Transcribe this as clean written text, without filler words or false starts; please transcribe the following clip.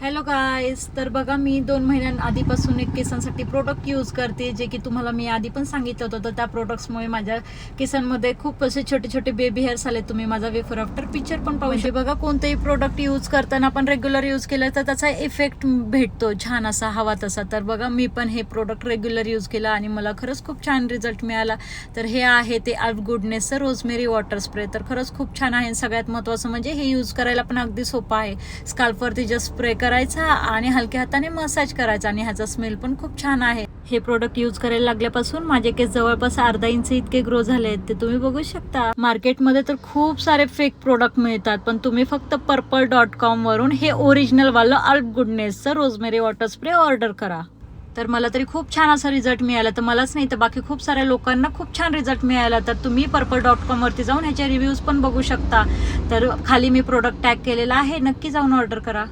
Hello guys, तर बघा मी 2 महिन्यांआधीपासून एक केसांसाठी प्रोडक्ट यूज करते, जे की तुम्हाला मी आधी पण सांगितलं होतं. तर त्या प्रोडक्ट्समुळे माझ्या केसांमध्ये खूप असे छोटे छोटे बेबी हेअर्स आले. तुम्ही माझा बिफोर आफ्टर पिक्चर पण पाहू शकता. बघा, कोणतेही प्रोडक्ट यूज करताना आपण रेग्युलर यूज केलं तर त्याचा इफेक्ट भेटतो छान असा, हवा तसा. तर बघा, मी पण हे प्रोडक्ट रेग्युलर यूज केलं आणि मला खरंच खूप छान रिझल्ट मिळाला. तर हे आहे ते अल्फ गुडनेसचं रोजमेरी वॉटर स्प्रे. तर खरंच खूप छान आहे. सगळ्यात महत्त्वाचं म्हणजे हे यूज करायला पण अगदी सोपं आहे. स्काल्फवरती जस्ट स्प्रे करायचा आणि हलक्या हाताने मसाज करायचा आणि ह्याचा स्मेल पण खूप छान आहे. हे प्रोडक्ट यूज करायला लागल्यापासून माझे केस जवळपास अर्धा इंच इतके ग्रो झाले आहेत, ते तुम्ही बघू शकता. मार्केटमध्ये तर खूप सारे फेक प्रोडक्ट मिळतात, पण तुम्ही फक्त purple.com वरून हे ओरिजिनल वालं अल्फ गुडनेसचं रोजमेरी वॉटर स्प्रे ऑर्डर करा. तर मला तरी खूप छान असा रिझल्ट मिळाला. तर मलाच नाही तर बाकी खूप साऱ्या लोकांना खूप छान रिझल्ट मिळाला. तर तुम्ही purple.com वरती जाऊन ह्याचे रिव्ह्यूज पण बघू शकता. तर खाली मी प्रोडक्ट टॅग केलेला आहे, नक्की जाऊन ऑर्डर करा.